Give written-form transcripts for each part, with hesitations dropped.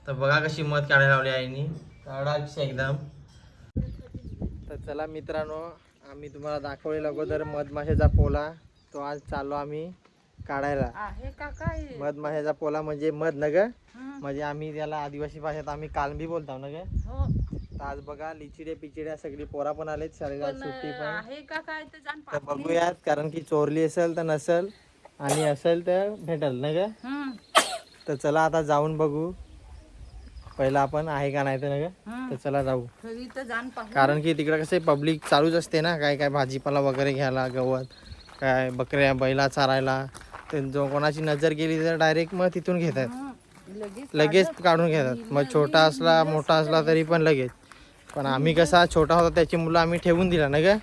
तर बघा कशी मध काढायला लावली आईनी, काढायची एकदम. तर चला मित्रांनो, आम्ही तुम्हाला दाखवलेला अगोदर मधमाशाचा पोला, तो आज चाललो आम्ही काढायला. मधमाशाचा पोला म्हणजे मध न ग, म्हणजे आम्ही त्याला आदिवासी भाषेत आम्ही कालबी बोलतो ना ग. तर आज बघा लिचिडे पिचिड्या सगळी पोरा पण आलेत, शाळेला सुट्टी पण. तर बघूयात, कारण की चोरली असेल तर नसेल आणि असेल तर भेटल ना ग. तर चला आता जाऊन बघू पहिला आपण आहे का नाही तर ना ग. तर चला जाऊ, कारण की तिकडे कसे पब्लिक चालूच असते ना, काय काय भाजीपाला वगैरे घ्यायला, गवत काय बकऱ्या बैला चारायला. तर जो कोणाची नजर गेली तर डायरेक्ट मग तिथून घेतात, लगेच काढून घेतात. मग छोटा असला मोठा असला तरी पण लगेच. पण आम्ही कसा छोटा होता त्याची मुलं आम्ही ठेवून दिला ना ग.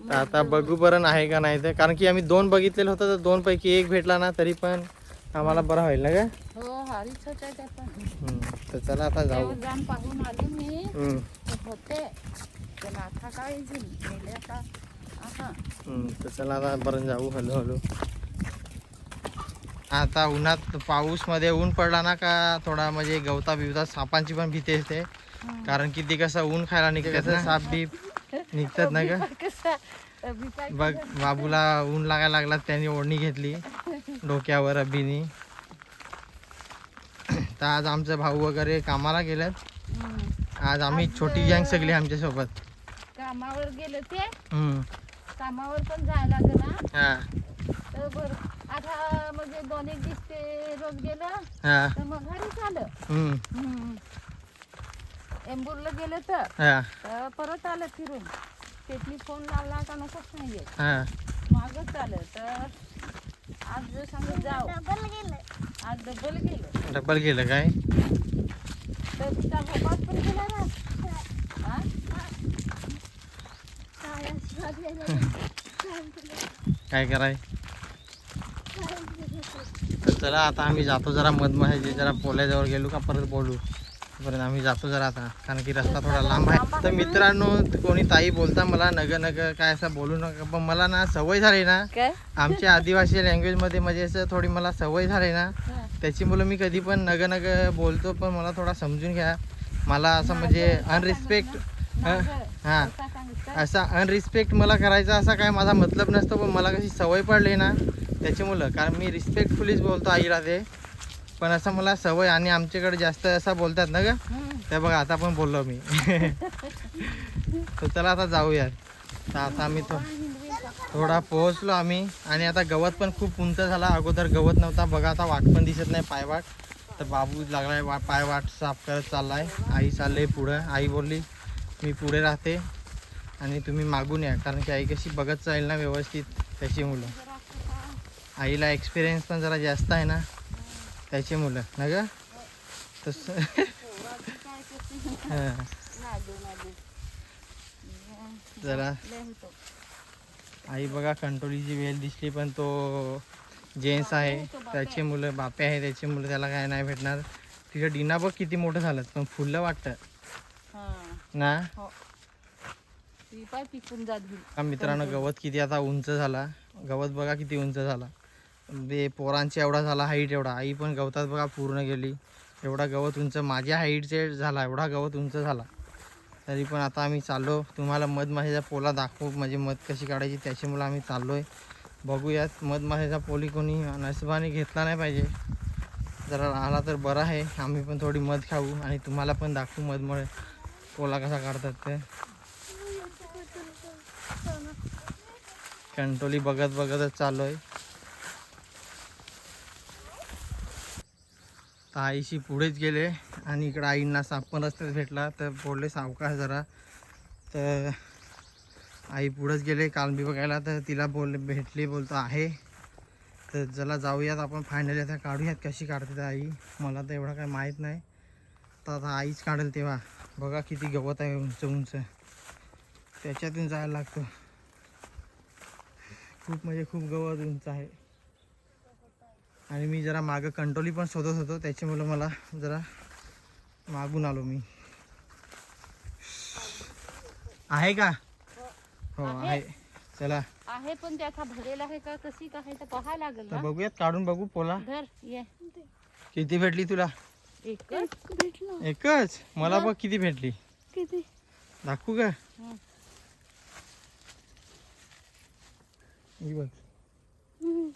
तर आता बघू बरं आहे का नाही तर, कारण की आम्ही 2 बघितलेलं होतं, तर 2 पैकी 1 भेटला ना तरी पण आम्हाला बरं होईल ना ग. तर चला आता जाऊ. तर चला आता बरं जाऊ हळूहळू. आता उन्हात पाऊस मध्ये ऊन पडला ना का थोडा म्हणजे गवता बिवता सापांची पण भीती असते, कारण की ती कसं ऊन खायला निघतात ना, साप बीप निघतात ना ग. बघ बाबूला ऊन लागायला लागला, त्यांनी ओढणी घेतली डोक्यावर अभिनी. तर आज आमचे भाऊ वगैरे कामाला गेलेत, आज आम्ही छोटी गँग सगळी आमच्या सोबत कामावर गेले ते. कामावर पण जायला लागलं ना. तर आता म्हणजे 2 एक दिवस ते रोज गेलं तर मग घरी झालं. एम्बुरला गेले तर परत आलं फिरून. तेथली फोन लावला का नकोच नाही येत, मागच आलं. तर आज सांगत जाऊ, आज डबल गेलं काय. तर तिचा भोपास पण गेला ना. काय कराय. तर चला आता आम्ही जातो जरा मधमाशाची जरा पोल्याजवळ गेलो का परत बोलू. पर्यंत आम्ही जातो जरा आता, कारण की रस्ता थोडा लांब आहे. तर मित्रांनो, कोणी ताई बोलता मला नग नग काय असं बोलू नका, पण मला ना सवय झाली ना आमच्या आदिवासी लँग्वेज मध्ये, म्हणजे असं थोडी मला सवय झाली ना त्याची मुलं मी कधी पण नग नग बोलतो. पण मला थोडा समजून घ्या, मला असं म्हणजे अनरिस्पेक्ट, हां असा अनरिस्पेक्ट मला करायचा असा काय माझा मतलब नसतो, पण मला कशी सवय पडली ना त्याची मुलं, कारण मी रिस्पेक्टफुलीच बोलतो आईला ते. पण असं मला सवय, आणि आमच्याकडे जास्त असं बोलतात ना ग, ते बघा आता पण बोललो मी. तर चला आता जाऊया. तर आता आम्ही थोडा पोहोचलो आम्ही, आणि आता गवत पण खूप उंच झाला, अगोदर गवत नव्हता. बघा आता वाट पण दिसत नाही, पायवाट. तर बाबू लागलाय पायवाट साफ करत चाललाय, आई चालले पुढं. आई बोलली मी पुढे राहते आणि तुम्ही मागून या, कारण की आई कशी बघत जाईल ना व्यवस्थित त्याची मुलं. आईला एक्सपिरियन्स पण जरा जास्त आहे ना त्याची मुलं ना ग. तसं जरा आई बघा कंटोलीची वेल दिसली, पण तो जेंट्स आहे, त्याची मुलं बापे आहे त्याची मुलं, त्याला काय नाही भेटणार. तिथं डिना बघ किती मोठं झालं, पण फुललं वाटतं ना. मित्रांनो गवत किती आता उंच झाला, गवत बघा किती उंच झाला, बे पोरांच्या एवढा झाला हाईट एवढा. आई पण गवतात बघा पूर्ण गेली, एवढा गवत उंच माझ्या हाईटचे झाला, एवढा गवत उंच झाला. तरी पण आता आम्ही चाललो, तुम्हाला मधमाशाचा पोला दाखवू, म्हणजे मध कशी काढायची त्याची मुलं आम्ही चाललोय. बघूयात मधमाशाचा पोली कोणी नशिबाने घेतला नाही पाहिजे, जरा आला तर बरं आहे. आम्ही पण थोडी मध खाऊ आणि तुम्हाला पण दाखवू मधमुळे पोला कसा काढतात ते. कंटोली बघत बघतच चालू आहे. तर आईशी पुढेच गेले, आणि इकडं आईंना साप पण रस्त्यात भेटला, तर बोलले सावकाश जरा. तर आई पुढंच गेले कालबी बघायला, तर तिला भेटली, बोलतो आहे. तर चला जाऊयात आपण फायनली आता काढूयात. कशी काढते आई मला तर एवढं काय माहीत नाही, तर आता आईच काढेल तेव्हा. बघा किती गवत आहे उंच उंच, त्याच्यातून जायला लागतं. खूप म्हणजे खूप गवत उंच आहे, आणि मी जरा मागं कंटोली पण शोधत होतो, त्याच्यामुळे मला जरा मागून आलो मी. आहे का? हो आहे. चला आहे पण त्याचा भरेल आहे का कशी काय तर पाहायला लागेल तर ना. बघूयात काढून बघू पोला धर ये किती भेटली तुला. एकच भेटलं एकच मला बघ किती भेटली किती दाखवू का हं. ही बघ हं.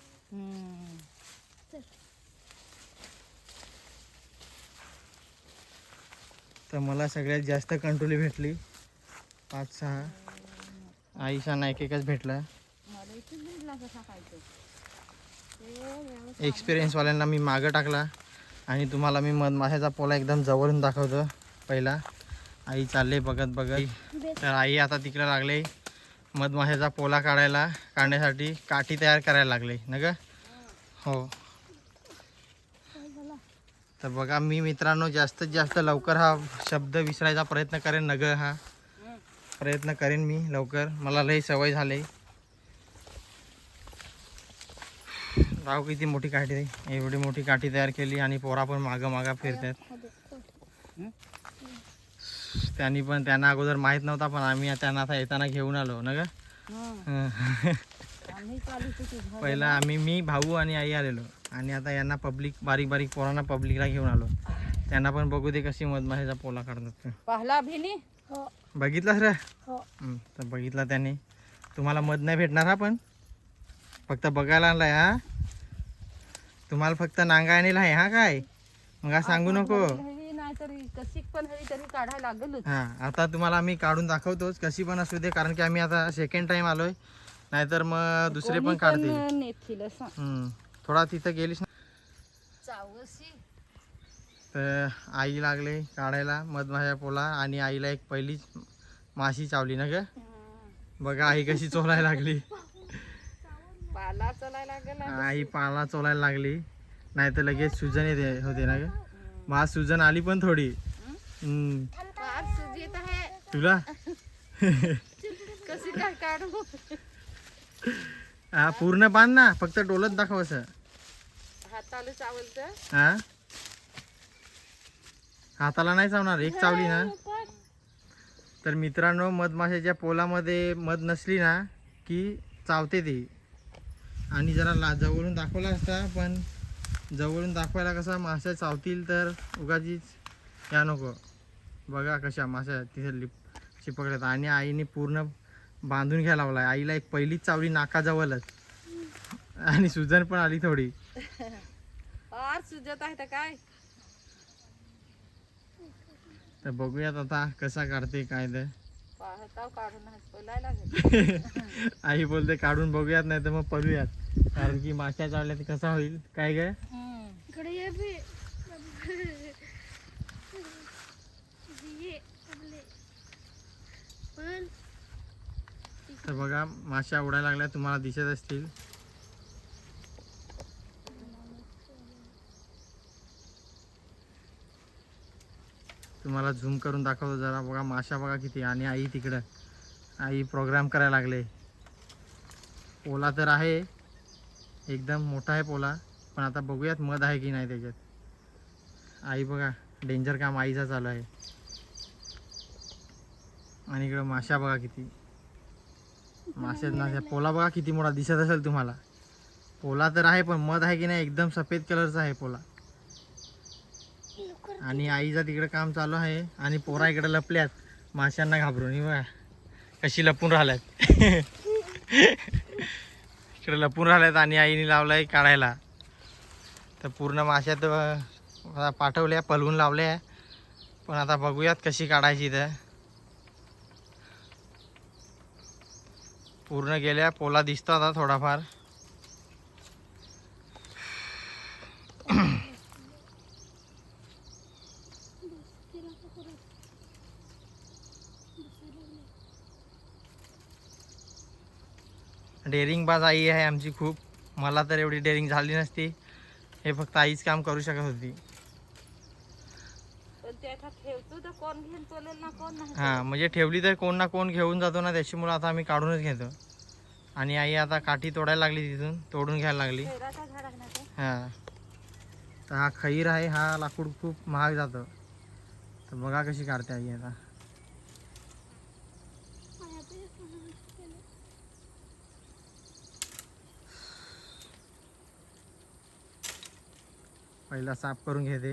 तर मला सगळ्यात जास्त कंट्रोली भेटली 5-6. आईशाना एक एकच भेटला. मला इथेच भेटला कसा खायचं ते व्यवस्थित. एक्सपिरियन्सवाल्यांना मी मागं टाकला आणि तुम्हाला मी मधमाशाचा पोला एकदम जवळून दाखवतो पहिला. आई चालले बघत बघत. तर आई आता तिकडे लागले मधमाशाचा पोला काढण्यासाठी काठी तयार करायला लागले ना ग. हो तर बघा मी मित्रांनो जास्तीत जास्त लवकर हा शब्द विसरायचा प्रयत्न करेन नग. हा प्रयत्न करेन मी लवकर. मला लई सवय झाली. राव किती मोठी काठी आहे. एवढी मोठी काठी तयार केली आणि पोरा पण मागं फिरतात. त्यांना अगोदर माहीत नव्हता पण आम्ही त्यांना आता येताना घेऊन आलो ना ग. हं. आम्ही चालू होतो घर. पहिला मी भाऊ आणि आई आलेलो आणि आता यांना बारीक पोरांना पब्लिकला घेऊन आलो. त्यांना पण बघू दे कशी मधमाशाचा पोला काढतात. पाहला भिनी हो बघितलास रे. हो तर बघितला त्याने. तुम्हाला मध नाही भेटणार हा पण फक्त बघायला आणलाय. हा तुम्हाला फक्त नांगा आणला आहे हा काय मग हा सांगू नको. नाहीतरी कशी पण हवी तरी काढायला लागेलच. हा आता तुम्हाला आम्ही काढून दाखवतोच कशी पण असू दे कारण की आम्ही आता सेकंड टाइम आलोय. नाहीतर मग दुसरे पण काढतील. नेतील असं थोडा तिथं गेलीस ना. चावशी तर आई लागले काढायला मधमाशा पोला आणि आईला एक पहिलीच माशी चावली ना ग. बघा आई कशी चोलायला लागली. पाला चलायला लागेल. आई पाला चोलायला लागली नाही तर लगेच सुजन येते होते ना ग. मग सुजन आली पण थोडी. फार सुजित आहे तुला कशी काय काढू. हा पूर्ण बांध ना फक्त डोलत दाखव असं. हाताला चावलतं. हा हाताला नाही चावणार. एक चावली ना तर मित्रांनो मधमाशाच्या पोलामध्ये मध नसली ना की चावते ती. आणि जरा जवळून दाखवला असता पण जवळून दाखवायला कसा माशा चावतील तर उगाचीच या नको. बघा कशा माशा तिथे चिपकल्यात आणि आईने पूर्ण बांधून घ्यायला लावलाय. आईला एक पहिलीच चावली नाकाजवळच आणि सुजन पण आली थोडी. फार सुजत आहे तर काय. तर बघूयात आता कसा काढते काय ते. पाहताव काढून बोलायला लागेल. आई बोलते काढून बघूयात नाही तर मग पडूयात कारण की माशा चावल्या ते कसा होईल काय काय. इकडे ये बी पण तर बघा माशा उडायला लागल्या तुम्हाला दिसत असतील. तुम्हाला झूम करून दाखवतो जरा. बघा माशा बघा किती. आणि आई तिकडं आई प्रोग्राम करायला लागले. पोला तर आहे एकदम मोठा आहे पोला पण आता बघूयात मध आहे की नाही त्याच्यात. आई बघा डेंजर काम आईचा चालू आहे. आणि इकडं माशा बघा किती. माशा पोला बघा किती मोठा दिसत असेल तुम्हाला. पोला तर आहे पण मध आहे की नाही एकदम सफेद कलरचा आहे पोला. आणि आईचा तिकडे काम चालू आहे आणि पोरा इकडे लपल्यात माशांना घाबरून. बघा कशी लपून राहिल्यात. इकडे लपून राहिल्यात आणि आईने लावलाय काढायला. तर पूर्ण माशात पाठवल्या पलवून लावल्या पण आता बघूयात कशी काढायची. तर पूर्ण गेल्या. पोला दिसतो आता थोडाफार. डेअरिंग बाज आई आहे आमची खूप. मला तर एवढी डेअरिंग झाली नसती. हे फक्त आईच काम करू शकत होती. पण त्याचा ठेवतो तर कोण घेऊन चलेल ना कोण नाही. हां म्हणजे ठेवली तर कोण ना कोण घेऊन जातो ना त्याच्यामुळं आता आम्ही काढूनच घेतो. आणि आई आता काठी तोडायला लागली तिथून तोडून घ्यायला लागली. खैराचा झाड आहे ना ते. हां तर हा खैर आहे. हा लाकूड खूप महाग जातो. तर बघा कशी काढते आई आता. पहिला साफ करून घेते.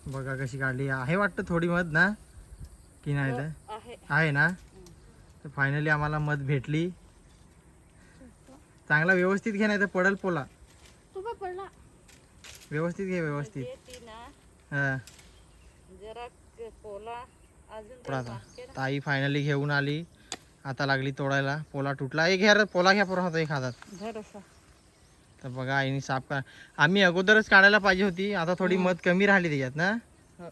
बघा कशी काढली आहे वाटतं थोडी मध ना की नाही तर आहे. आहे ना. तर फायनली आम्हाला मध भेटली. चांगला व्यवस्थित घे नाही तर पडल पोला. तू काय पडला व्यवस्थित घे व्यवस्थित. ती ना हा जरा पोला अजून थोडा ताई फायनली घेऊन आली. आता लागली तोडायला. पोला तुटला. एक घ्या पोला घ्या पोरा होता एक हातात. धर असा. तर बघा आईने साफ करा. आम्ही अगोदरच काढायला पाहिजे होती. आता थोडी मध कमी राहिली त्याच्यात ना. हो.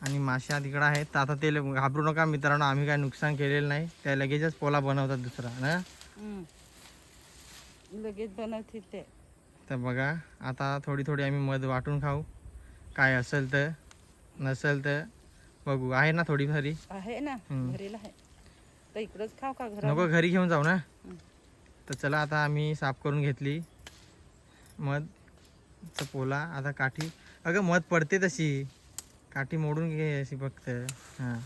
आणि माश्या तिकडं आहेत. तर आता ते घाबरू नका मित्रांनो, आम्ही काय नुकसान केलेलं नाही. त्या लगेचच पोला बनवतात दुसरा ना. लगेच बनवते ते. तर बघा आता थोडी थोडी आम्ही मध वाटून खाऊ. काय असेल तर नसेल तर बघू. आहे ना थोडी तरी आहे ना घरीला आहे. तर इकडंच खाऊ का घरात? नको घरी घेऊन जाऊ ना. तर चला आता आम्ही साफ करून घेतली मधचा पोला. आता काठी अगं मध पडते तशी काठी मोडून घे अशी फक्त. हां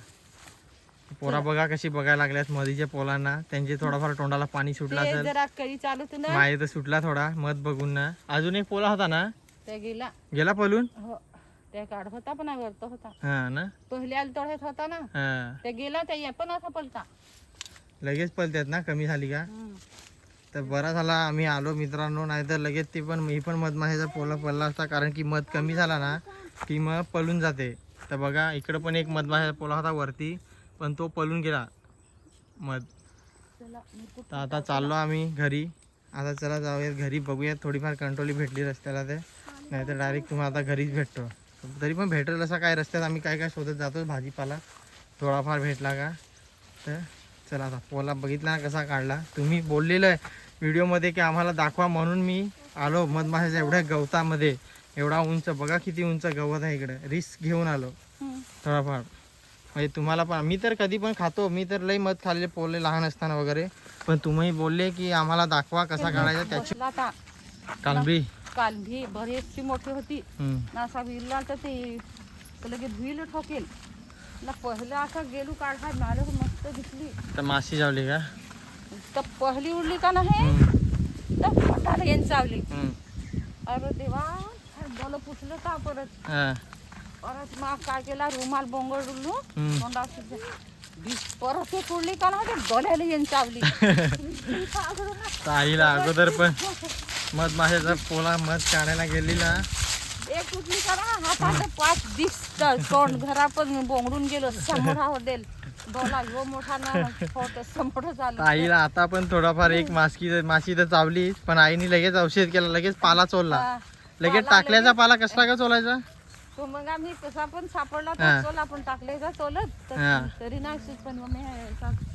पोरा बघा कशी बघायला लागल्यात मधीच्या पोलांना. त्यांचे थोडाफार तोंडाला पाणी सुटला ते असेल. जरा कळी चालू होतं ना. माये तर सुटला थोडा मध बघून ना. अजून एक पोला होता ना ते गेला. गेला पळून. हो ते काढ होता पण वरत होता. हा ना. पहिल्या तोड्यात होता ना. हा ते गेला ते पण असा पलता. लगेच पळतात ना. कमी झाली का. तर बरा झाला आम्ही आलो मित्रांनो, नाहीतर लगेच ती पण मी पण मधमाशाचा पोला पडला असता. कारण की मध कमी झाला ना की मग पळून जाते. तर बघा इकडं पण एक मधमाशाचा पोला होता वरती, पण तो पळून गेला मध. तर आता चाललो आम्ही घरी. आता चला जाऊयात घरी. बघूयात थोडीफार कंट्रोली भेटली रस्त्याला ते, नाहीतर डायरेक्ट तुम्हाला आता घरीच भेटतो. तरी पण भेटेल असं काय रस्त्यात आम्ही काय काय शोधत जातो. भाजीपाला थोडाफार भेटला का. तर चला आता पोला बघितला कसा काढला. तुम्ही बोललेलं आहे व्हिडिओमध्ये की आम्हाला दाखवा, म्हणून मी आलो मधमाशाच्या एवढ्या गवतामध्ये. एवढा उंच बघा किती उंच गवत आहे इकडे. रिस्क घेऊन आलो थोडाफार. म्हणजे तुम्हाला पण, मी तर कधी पण खातो. मी तर लई मध खाल्ले पोले लहान असताना वगैरे. पण तुम्ही बोलले की आम्हाला दाखवा कसा काढायचा. त्याची कालबी कालभी बरीचशी मोठी होती. असा विरला तर ते लगेच धुईल ठोकेल. पहिलं असं गेलो काढा मला मस्त दिसली. तर माशी जावली का. तर पहिली उडली का नाही तर फटाला येऊन चावली. अरे देवा बोल पुसलं का परत. परत मग काय केला रुमाल बोंगडलो तोंडात. परत एक उडली का नाही डोळ्याला येऊन चावली. आईला अगोदर पण मधमाशाचा पोला मध काढायला गेली ना. एक उठली का ना हाताला 5 दिसत तोंड घरा पण बोंगडून गेलो. समोर हॉटेल डोला हो मोठा ना फोटो समोर झालं. आईला आता पण थोडाफार एक माशी तर चावली, पण आईने लगेच औषध केला. लगेच पाला चोलला. लगेच टाकल्याचा पाला कसला का चोलायचा. तो मग आम्ही कसा पण सापडला तर चोल आपण टाकल्याचा चोलत तरी नाही सूज. पण मग मी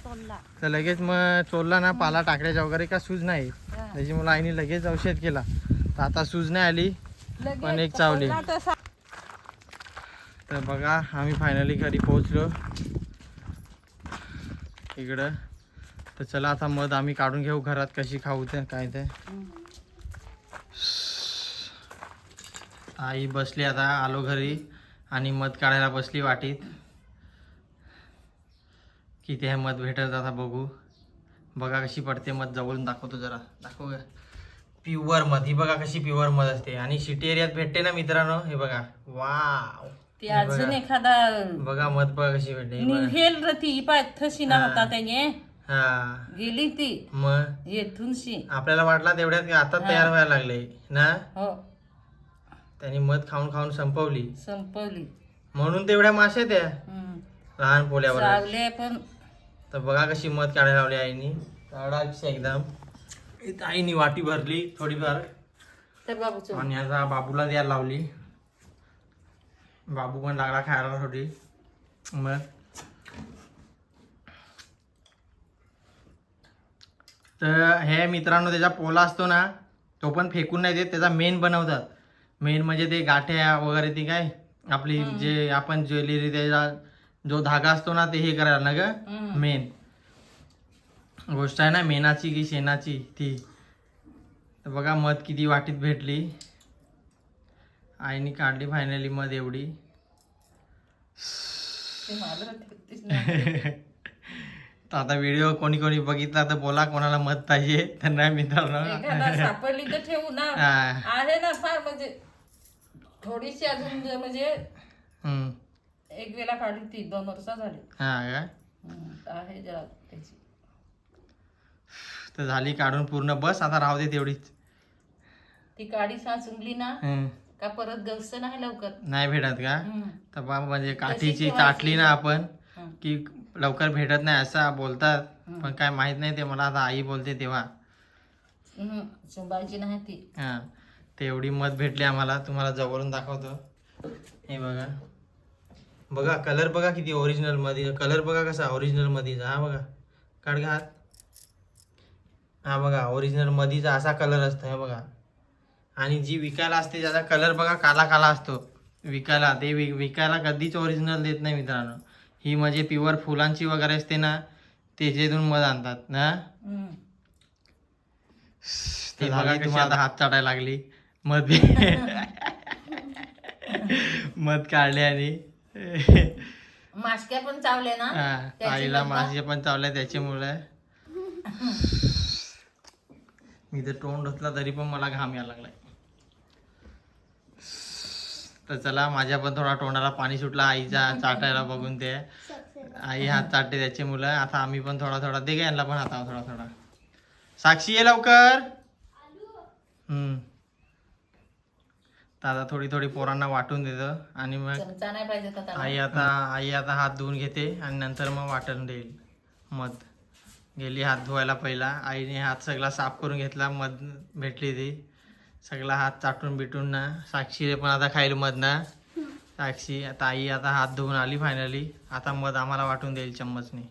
चोलला तर लगेच मग चोलला ना पाला टाकल्याचा वगैरे का सूज नाही. त्याच्यामुळे आईने लगेच औषध केला. तर आता सूज नाही आली पण एक चावली. तर बघा आम्ही फायनली घरी पोहोचलो इकडं. तर चला आता मध आम्ही काढून घेऊ घरात. कशी खाऊ ते काय ते. आई बसली. आता आलो घरी आणि मध काढायला बसली वाटीत. किती हे मध भेटत आता बघू. बघा कशी पडते मध. जवळून दाखवतो जरा. दाखव प्युअर मध. ही बघा कशी प्युअर मध असते आणि सिटी एरियात भेटते ना मित्रांनो. हे बघा वाव. ते अजून एखादा बघा मध बघा कशी भेटते. निघेल ती पाय थशी ना होता त्याने. हा गेली ती मग येथून शी. आपल्याला वाटला तेवढ्यात आता तयार व्हायला लागले ना. हो त्यांनी मध खाऊन खाऊन संपवली. म्हणून तेवढ्या माश्या त्या लहान पोल्यावर चावले पण. तर बघा कशी मध काढायला लावली आईनी. काढायची एकदम. आईनी वाटी भरली थोडीफार तर बाबूच आणि आता बाबूला द्यायला लावली. बाबू पण लागला खायला थोडी. मग तर हे मित्रांनो त्याचा पोला असतो ना तो पण फेकून नाही देत. त्याचा मेन बनवतात. मेन म्हणजे ते गाठ्या वगैरे ती काय आपली जे आपण ज्वेलरी त्याचा जो धागा असतो ना ते हे करायला ना ग. मेन गोष्ट आहे ना मेनाची की शेणाची ती. तर बघा मध किती वाटीत भेटली. आईने काढली फायनली मध एवढी. ते मला तेच नाही. तर आता व्हिडिओ कोणी कोणी बघितला तर बोला कोणाला मध पाहिजे तर नाही मित्रांनो. एखादा सापडली तर ठेवू ना. हा. आहे ना फार म्हणजे थोडीशी अजून म्हणजे हम्म. एक वेळा काढली ती 2 वर्ष झाली. हा काय आहे जरा त्याची. तर झाली काढून पूर्ण. बस आता राहू दे तेवढीच. ती काडी साचुंगली ना हम्म. का परत गवस नाही लवकर. नाही भेटत का. हम्म. तर बा म्हणजे काठीची ठेवायची. चाटली ना आपण हं. की लवकर भेटत नाही असं बोलतात. हं. पण काय माहित नाही ते मला आता आई बोलते तेव्हा. चुंबायची नाही ती. हा ते एवढी मध भेटली आम्हाला. तुम्हाला जवळून दाखवतो. हे बघा बघा कलर बघा किती ओरिजिनल मध्ये. कलर बघा कसा ओरिजिनल मधीचा. हा बघा काढ घात. हा बघा ओरिजिनल मधीचा असा कलर असतो. हे बघा. आणि जी विकायला असते त्याचा कलर बघा काला काला असतो विकायला. ते विकायला कधीच ओरिजिनल देत नाही मित्रांनो. ही म्हणजे प्युअर फुलांची वगैरे असते ना त्याच्यातून मध आणतात ना. ते बघा तुम्हाला आता हात चाटायला लागली मध. मध काढले आणि मास्क्या पण चावले ना. आईला मासे पण चावल्या त्याच्यामुळे. मी तर तोंड धुतला तरी पण मला घाम यायला लागलाय. तर चला माझ्या पण थोडा तोंडाला पाणी सुटला आईचा चाटायला बघून. ते आई हात चाटते त्याच्यामुळे. आता आम्ही पण थोडा थोडा दे गे यांना पण हातावर थोडा थोडा. साक्षी ये लवकर. तर आता थोडी थोडी पोरांना वाटून देतं आणि मग चमचा नाही पाहिजे का त्याला? आई आता हात धुवून घेते आणि नंतर मग वाटून देईल मध. गेली हात धुवायला पहिला. आईने हात सगळा साफ करून घेतला. मध भेटली ती सगळा हात चाटून बिटून ना. साक्षीने पण आता खाईल मध ना. साक्षी आता आई आता हात धुवून आली फायनली. आता मध आम्हाला वाटून देईल चम्मचने.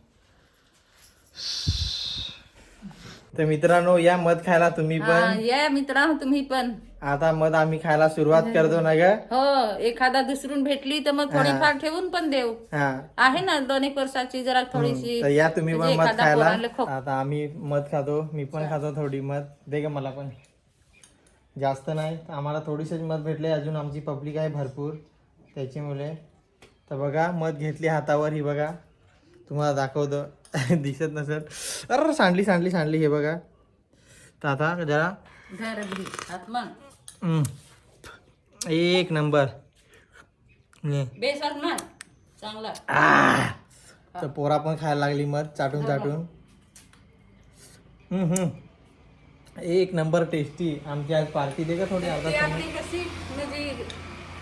तर मित्रांनो या मध खायला तुम्ही पण. या मित्रांनो तुम्ही पण. आता मध आम्ही खायला सुरुवात करतो ना ग. हो एखादा दुसरून भेटली तर मग थोडीफार ठेवून पण देऊ. आहे ना 2-1 वर्षाची जरा थोडीशी. तर या तुम्ही पण मध खायला. पोराला आता आम्ही मध खातो. मी पण खातो थोडी मध. दे ग मला पण. जास्त नाही आम्हाला थोडीशीच मध भेटले. अजून आमची पब्लिक आहे भरपूर त्याच्यामुळे. तर बघा मध घेतली हातावर. ही बघा तुम्हाला दाखवतो. दिसत नसत. अरे सांडली सांडली सांडली. हे बघा. तर आता जरा एक नंबर. चांगला. तर पोरा पण खायला लागली मध चाटून चाटून. एक नंबर टेस्टी. आमची आज पार्टी दे का थोडी.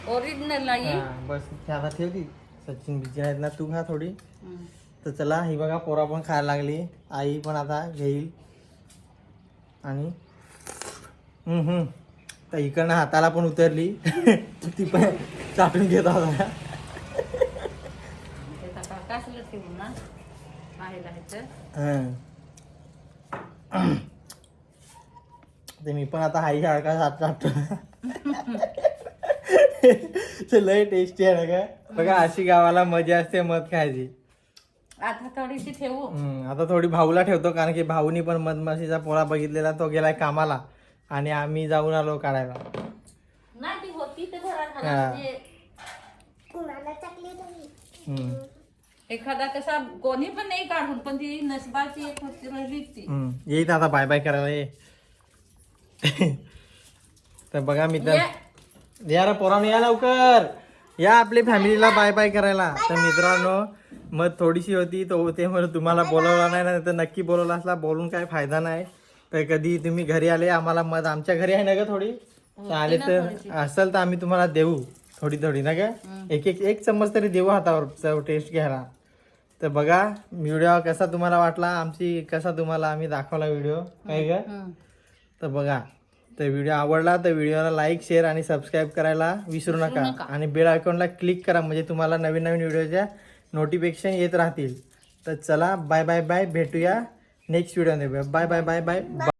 ओरिजिनल नाही. बस आता ठेवती. सचिन बिचिन आहेत ना. तू खा थोडी. तर चला ही बघा पोरा पण खायला लागली. आई पण आता घेईल. आणि तर इकडनं हाताला पण उतरली. ती पण चाटून घेत होता. ते मी पण आता हाई सारखा हात चाटतो. लय टेस्टी आहे ना का. बघा अशी गावाला मजा असते मध खायची. आता थोडीशी ठेवू. आता थोडी भाऊला ठेवतो कारण की भाऊनी पण मधमाशीचा पोळा बघितलेला. तो गेलाय कामाला आणि आम्ही जाऊन आलो काढायला. एखादा कसा कोणी पण नाही काढून पण ती नसबाची एक राहिली ती. येईल आता बाय बाय करायला ये. तर बघा मित्र या रे पोरांनो या लवकर. या आपली फॅमिलीला बाय बाय करायला. तर मित्रांनो मग थोडीशी होती तो ते म्हणून तुम्हाला बोलवला नाही ना. तर नक्की बोलवला असला. बोलून काय फायदा नाही. तर कधी तुम्ही घरी आले आम्हाला मध आमच्या घरी आहे ना का थोडी. तर आले तर असेल तर आम्ही तुम्हाला देऊ थोडी थोडी ना का. एक चम्मच तरी देऊ हातावर टेस्ट घ्यायला. तर बघा व्हिडिओ कसा तुम्हाला वाटला. आमची कसा तुम्हाला आम्ही दाखवला व्हिडिओ काय का. तर बघा तर व्हिडिओ आवडला तर व्हिडिओला लाईक शेअर आणि सबस्क्राईब करायला विसरू नका. आणि बेल आयकॉनला क्लिक करा म्हणजे तुम्हाला नवीन नवीन व्हिडिओच्या नोटिफिकेशन येत राहतील. तर चला बाय बाय बाय. भेटूया नेक्स्ट व्हिडिओमध्ये. Bye bye bye bye.